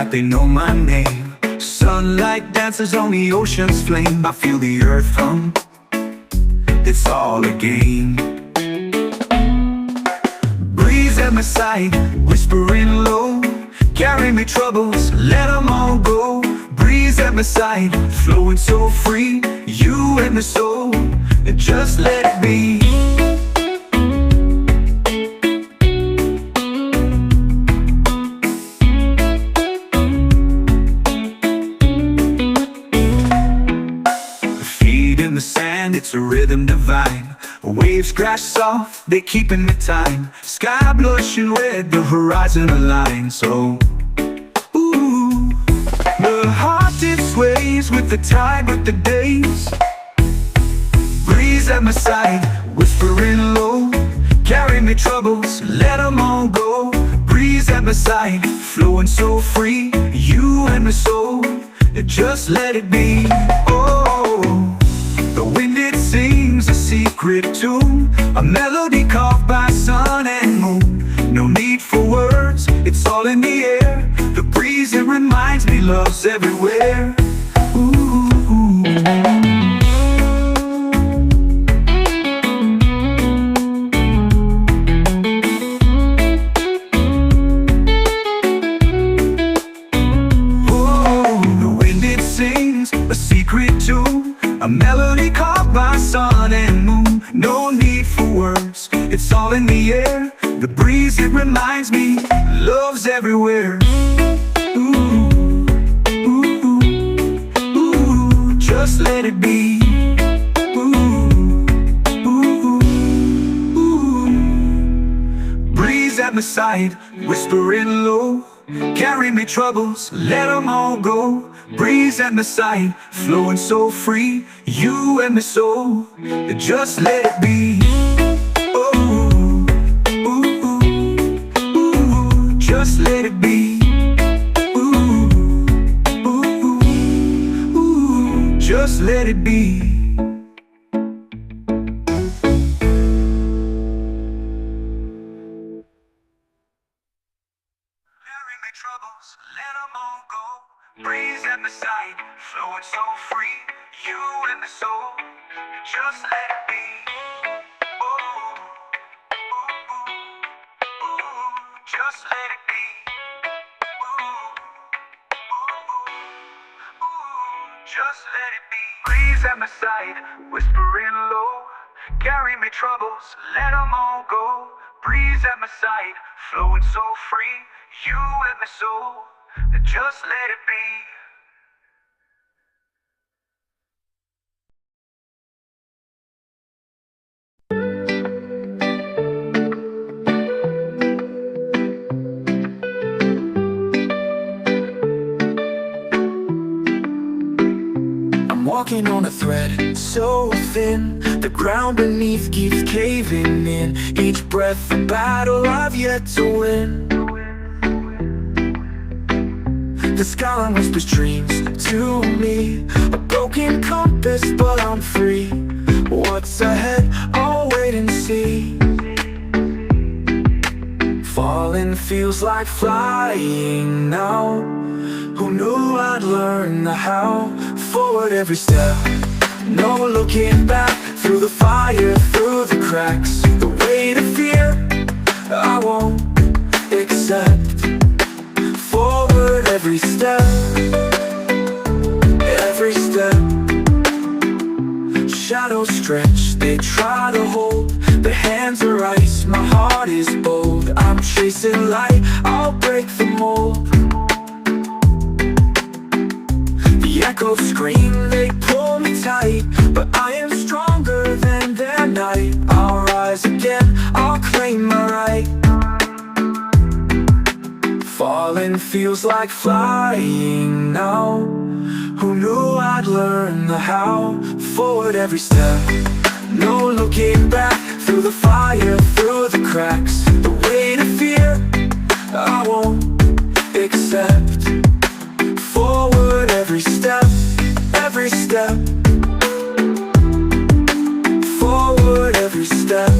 like they know my name. Sunlight dances on the ocean's flame. I feel the earth hum, it's all a game. Breeze at my side, whispering low, carry me troubles, let them all go. Breeze at my side, flowing so free, you and the soul, just let it be. Feet in the sand, it's a rhythm divine. Waves crash soft, they keeping me time. Sky blushing red, the horizon aligns. So, ooh, the heart it sways with the tide, with the days. Breeze at my side, whispering low, carry me troubles, let them all go. Breeze at my side, flowing so free, you and my soul, just let it be. Oh, the wind it sings a secret tune, a melody carved by sun and moon. No need for words, it's all in the air. The breeze it reminds me love's everywhere. Ooh. A melody carved by sun and moon. No need for words, it's all in the air. The breeze it reminds me, love's everywhere. Ooh, ooh, ooh, just let it be. Ooh, ooh, ooh. Breeze at my side, whispering low, carry me troubles, let them all go. Breeze at my side, flowing so free, you and my soul, just let it be. Oh, ooh, ooh, just let it be. Ooh, ooh, ooh, just let it be. Carry me troubles, let them all go. Breeze at my side, flowing so free, you and the soul, just let it be. Oh, ooh, ooh, ooh, just let it be. Ooh, ooh, ooh, just let it be. Breeze at my side, whispering low, carry me troubles, let them all go. Breeze at my side, flowing so free, you and my soul, just let it be. I'm walking on a thread so thin, the ground beneath keeps caving in. Each breath a battle I've yet to win. The skyline whispers dreams to me, a broken compass but I'm free. What's ahead? I'll wait and see. Falling feels like flying now. Who knew I'd learn the how? Forward every step, no looking back. Through the fire, through the cracks, the weight of fear I won't accept. Forward every step, every step. Shadows stretch, they try to hold. The hands are ice, my heart is bold. I'm chasing light, I'll break the mold. The echoes scream, they pull me tight, but I am stronger than their night. I'll rise again, I'll claim my right. Falling feels like flying now. Who knew I'd learn the how? Forward every step, no looking back. Through the fire, through the cracks, the weight of fear I won't accept. Forward every step, every step. Forward every step.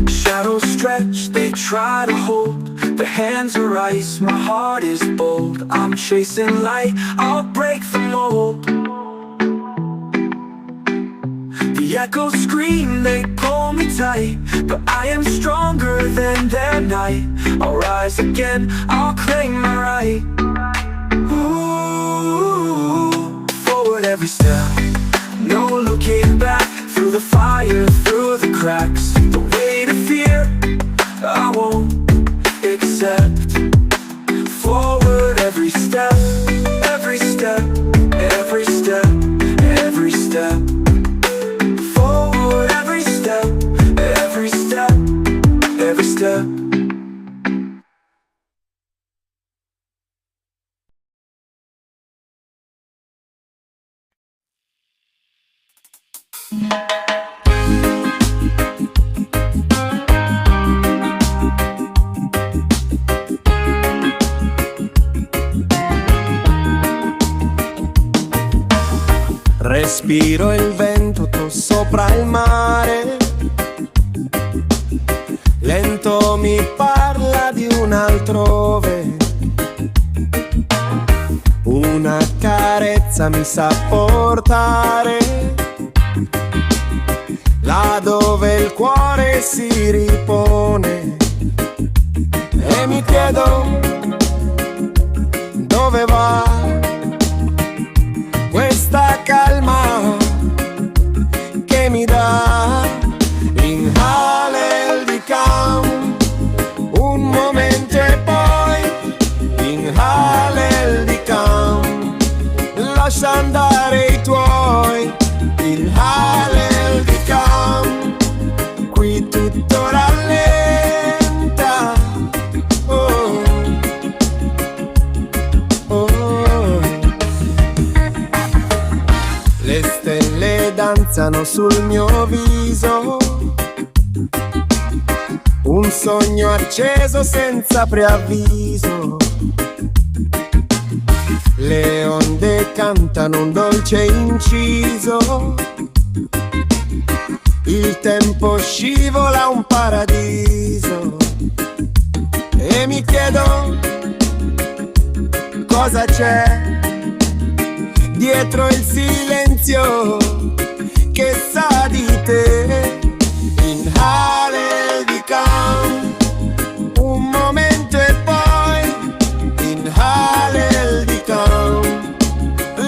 Shadows stretch, they try to hold. The hands are ice, my heart is bold. I'm chasing light, I'll break the mold. The echoes scream, they pull me tight, but I am stronger than their night. I'll rise again, I'll claim my right. Ooh, forward every step, no looking back. Through the fire, through the cracks, the weight of fear I won't accept. Forward every step, every step, every step, every step. Forward every step, every step, every step. Respiro il vento sopra il mare, lento mi parla di un altrove. Una carezza mi sa portare là dove il cuore si ripone. E mi chiedo dove va questa calma che mi dà. In Halel di Cam un momento e poi in Halel di Cam lascia andare i tuoi. In Halel di Cam qui tutto rallenta. Oh, oh. Le stelle danzano sul mio viso, un sogno acceso senza preavviso. Le onde cantano un dolce inciso, il tempo scivola un paradiso. E mi chiedo cosa c'è dietro il silenzio che sa di te. In Halel di Cam un momento e poi in Halel di Cam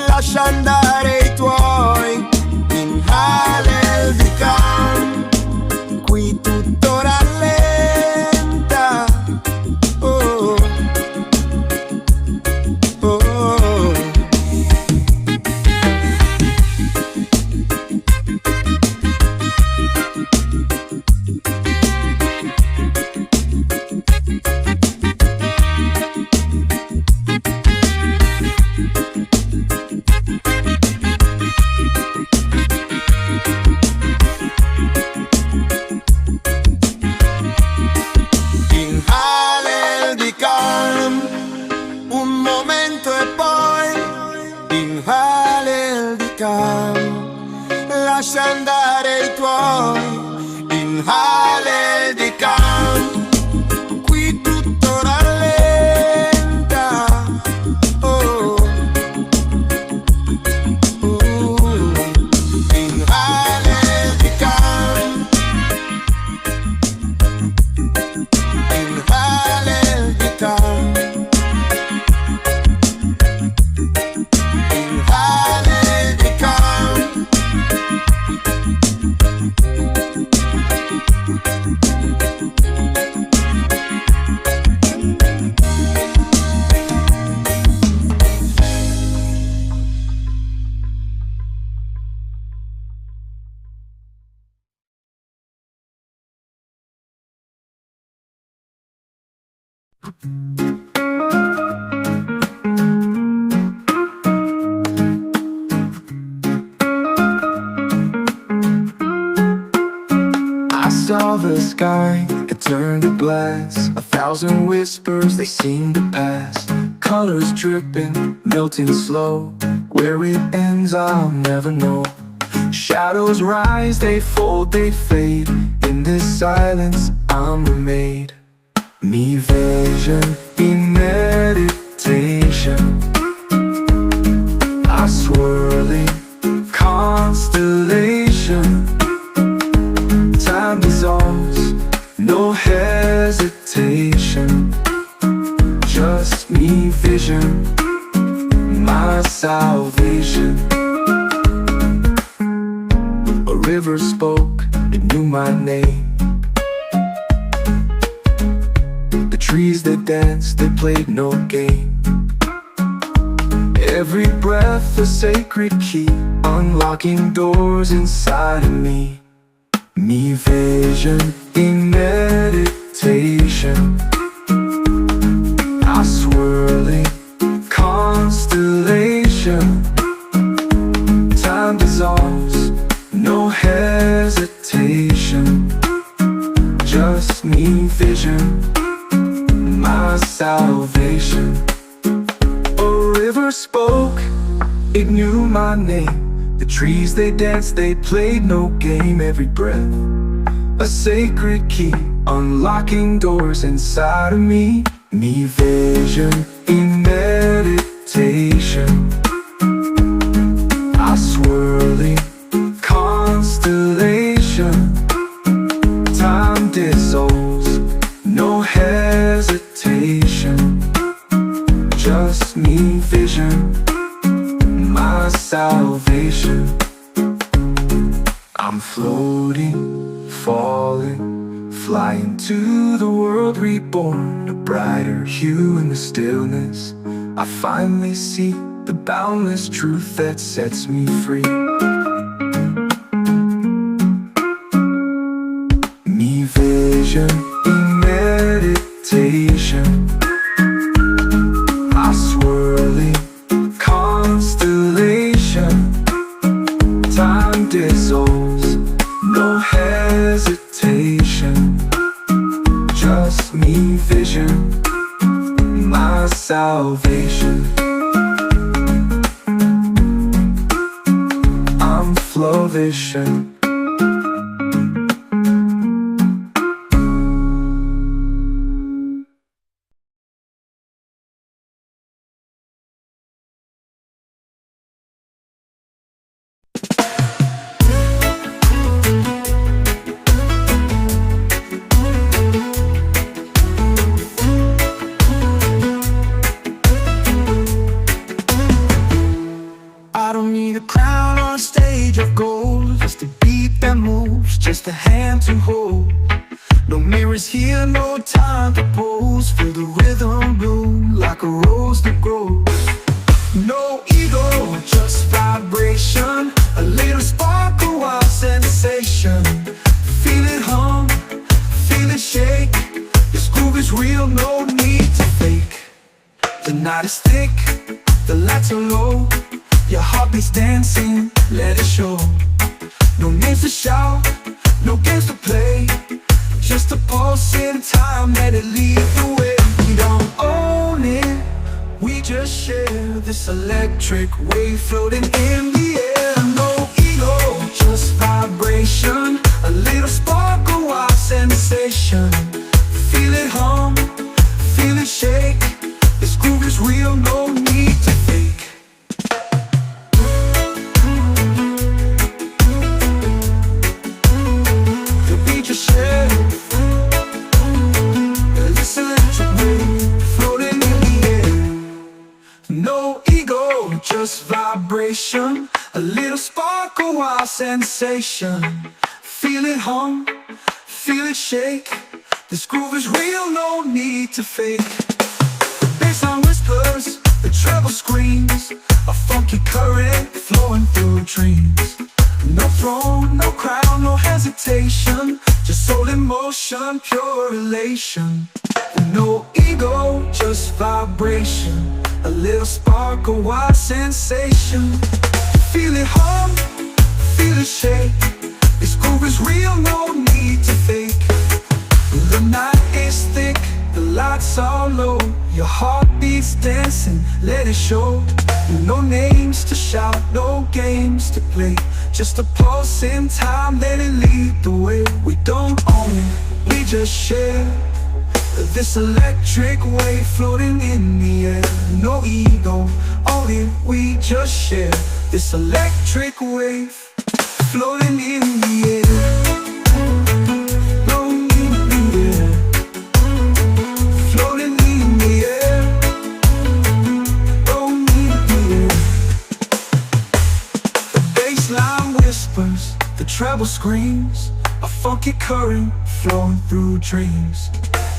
lascia andare i tuoi. In Halel di Cam qui tutto rallenta. Oh, oh, oh. In Halel di Cam un momento e poi in Halel di Cam lascia andare i tuoi. In Halel di Cam qui tutto rallenta. Oh, oh. In Halel di Cam, in Halel di Cam, in Halel di Cam. I saw the sky, it turned to glass. 1,000 whispers, they seemed to pass. Colors dripping, melting slow. Where it ends, I'll never know. Shadows rise, they fold, they fade. In this silence, I'm remade. Mi vision in meditation, a swirling constellation. Time dissolves, no hesitation. Just me vision, my salvation. A river spoke, it knew my name. The trees that danced, they played no game. Every breath a sacred key, unlocking doors inside of me. Me vision in meditation, a swirling constellation. Time dissolves, no hesitation. Just me vision, my salvation. A river spoke, it knew my name. The trees they danced, they played no game. Every breath a sacred key, unlocking doors inside of me. Me vision in meditation, a swirling constellation. Time dissolves, no hesitation. Just me vision, my salvation. I'm floating, falling, flying to the world reborn. A brighter hue in the stillness, I finally see the boundless truth that sets me free. Me vision in meditation, a swirling constellation. Time dissolves, no hesitation. Just me vision, my salvation. I'm flow vision. I don't need a crown or a stage of gold, just a beat that moves, just a hand to hold. No mirrors here, no time to pose. Feel the rhythm bloom like a rose that grows. No ego, just vibration, a little spark, a wild sensation. Feel it hum, feel it shake. This groove is real, no need to fake. The night is thick, the lights are low. Your heartbeat's dancing, let it show. No names to shout, no games to play. Just a pulse in time, let it lead the way. We don't own it, we just share this electric wave floating in the air. No ego, just vibration, a little spark, a wild sensation. Feel it hum, feel it shake. This groove is real, no need to fake. The beat you share, this electric wave floating in the air. No ego, just vibration, a little spark, a wild sensation. Feel it hum, feel it shake. This groove is real, no need to fake. The bassline whispers, the treble screams, a funky current flowing through dreams. No throne, no crown, no hesitation, just soul in motion, pure elation. No ego, just vibration, a little spark, a wild sensation. Feel it hum, feel it shake. This groove is real, no need to fake. The night is thick, the lights are low. Your heart beats dancing, let it show. No names to shout, no games to play. Just a pulse in time, let it lead the way. We don't own it, we just share This electric wave floating in the air. No ego, only we just share. This electric wave floating in the air. No need to be there. Floating in the air. No need to be there. The bass line whispers, the treble screams, a funky current flowing through dreams.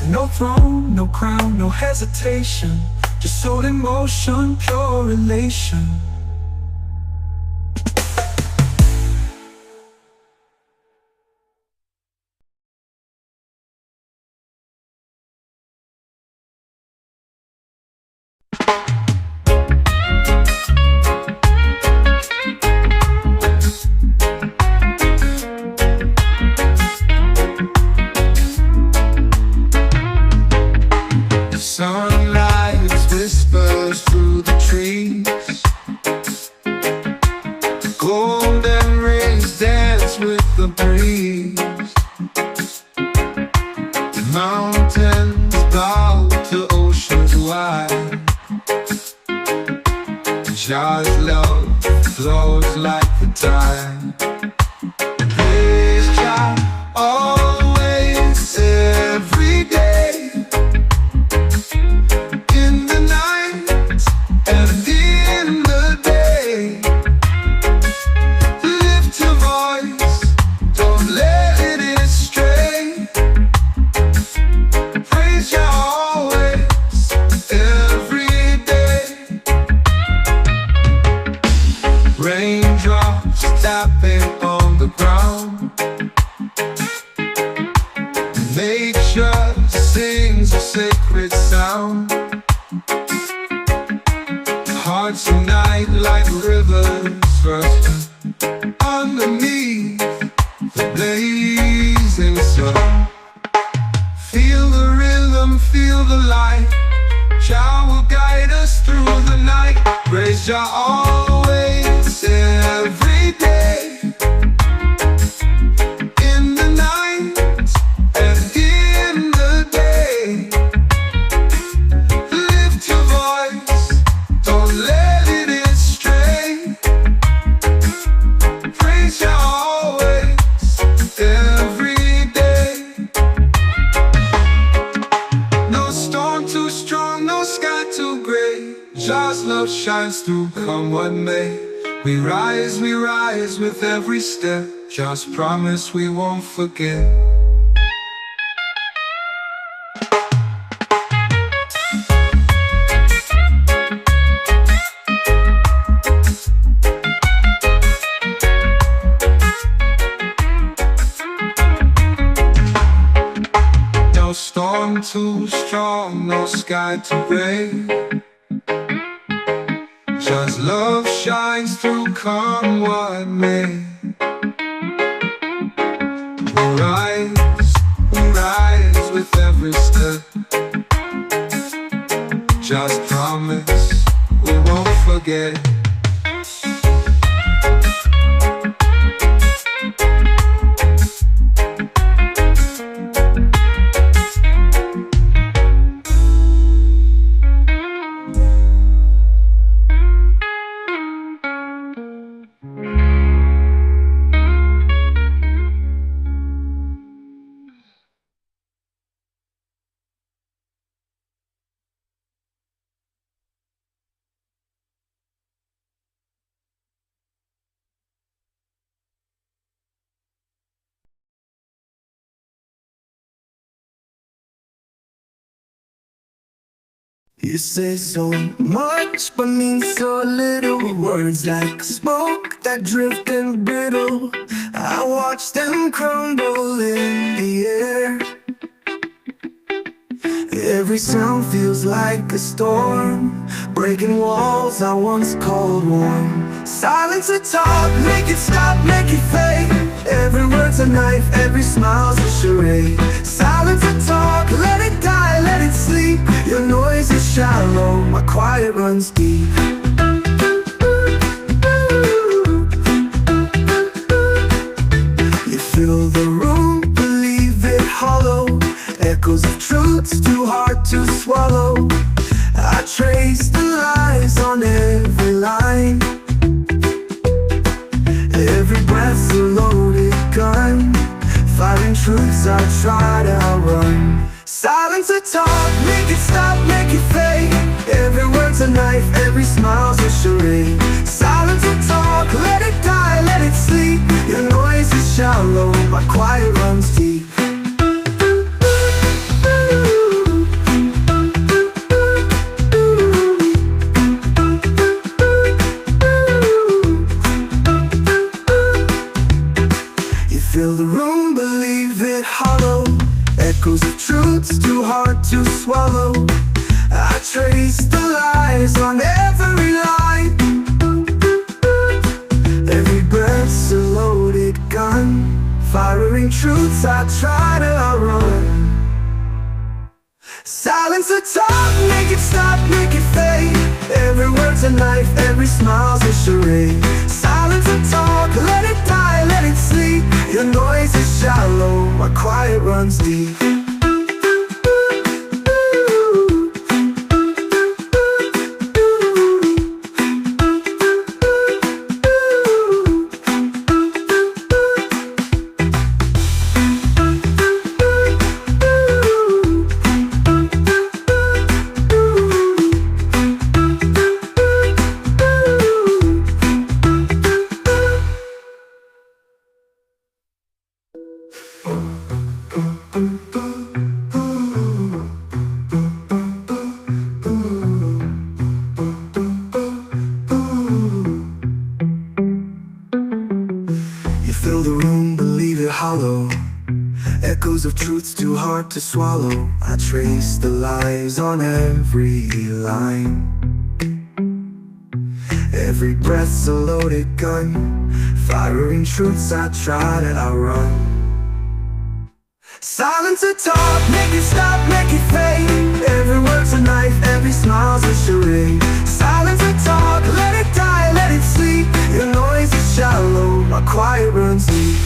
No throne, no crown, no hesitation, just soul in motion, pure elation. Sunlight whispers through the trees. Golden rays dance with the breeze. Mountains bow to oceans wide. God's love flows like the tide. Praise God always, every day. Raindrops tapping on the ground. Nature sings a sacred sound. Hearts unite like rivers first underneath the blazing sun. Feel the rhythm, feel the light. Jah will guide us through the night. Praise Jah always, every day. In the night and in the day. Lift your voice, don't let it stray. Praise Jah always, every day. No storm too strong, no sky too gray. Jah's love shines through, come what may. We rise with every step. Just promise we won't forget. No storm too strong, no sky too gray. Just love shines through, come what may. We rise with every step. Just promise we won't forget. You say so much, but mean so little. Words like smoke that drift and brittle. I watch them crumble in the air. Every sound feels like a storm, breaking walls I once called warm. Silence a talk, make it stop, make it fade. Every word's a knife, every smile's a charade. Silence a talk, let it die, let it sleep. Your noise is shallow, my quiet runs deep. You fill the room, believe it hollow. Echoes of truths to truths I try to outrun. Silence a talk, make it stop, make it fade. Every word's a knife, every smile's a charade. Silence a talk, let it die, let it sleep. Your noise is shallow, my quiet runs deep. Fill the room, believe it hollow. Echoes of truths too hard to swallow. I trace the lies on every line. Every breath's a loaded gun. Firing truths I try to outrun. Silence the talk, make it stop, make it fade. Every word's a knife, every smile's a charade. Silence the talk, let it die, let it sleep. Your noise is shallow, my quiet runs deep. Echoes of truths too hard to swallow. I trace the lies on every line. Every breath's a loaded gun. Firing truths I try to outrun. Silence the talk, make it stop, make it fade. Every word's a knife, every smile's a charade. Silence the talk, let it die, let it sleep. Your noise is shallow, my quiet runs deep.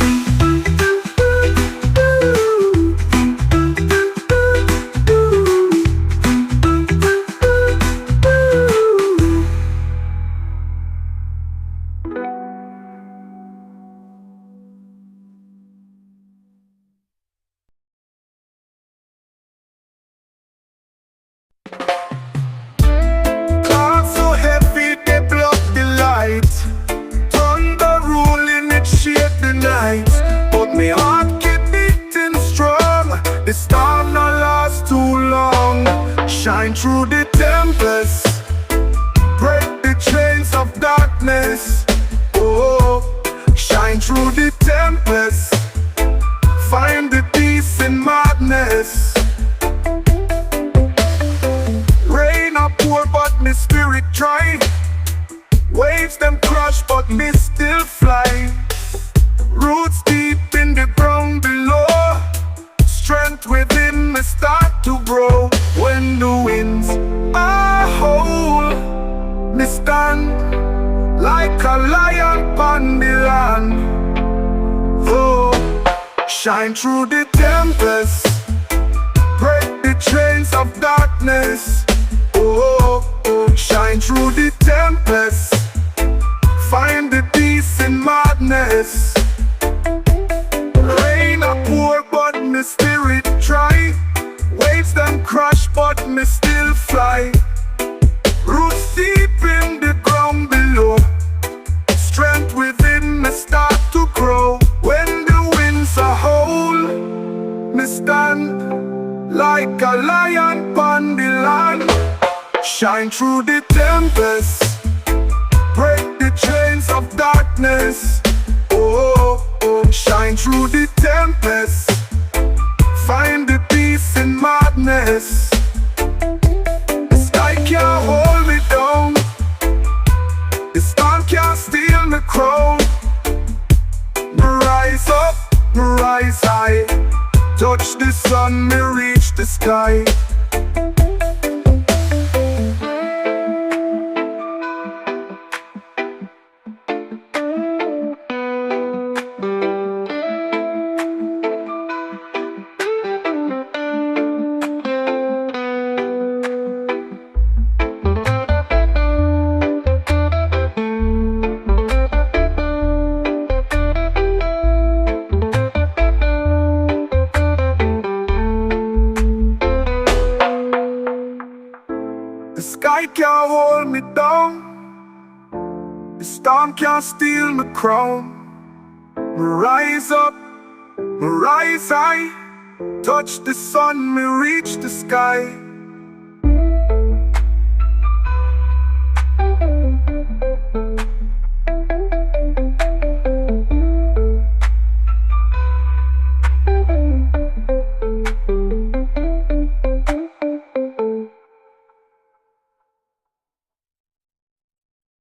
Clouds so heavy they block the light. Thunder ruling it shade the night. But my heart keep beating strong. The storm not last too long. Shine through the tempest. Break the chains of darkness. Oh, shine through the tempest. Find the peace in madness. Pour but me spirit dry. Waves them crush but me still fly. Roots deep in the ground below. Strength within me start to grow. When the winds are whole, me stand like a lion on the land. Oh, shine through the tempest. Break the chains of darkness. Oh, oh, shine through the tempest. Find the peace in madness. Rain a pour but me spirit dry. Waves them crush but me still fly. Roots deep in the ground below. Strength within me start to grow. When the winds are whole, me stand like a lion on the land. Shine through the tempest. Break the chains of darkness. Oh, oh, shine through the tempest. Find the peace in madness. The sky can't hold me down. The storm can't steal me crown. Me rise up, me rise high. Touch the sun, me reach the sky. can't hold me down. The storm can't steal my crown. Me rise up, me rise high. Touch the sun, me reach the sky.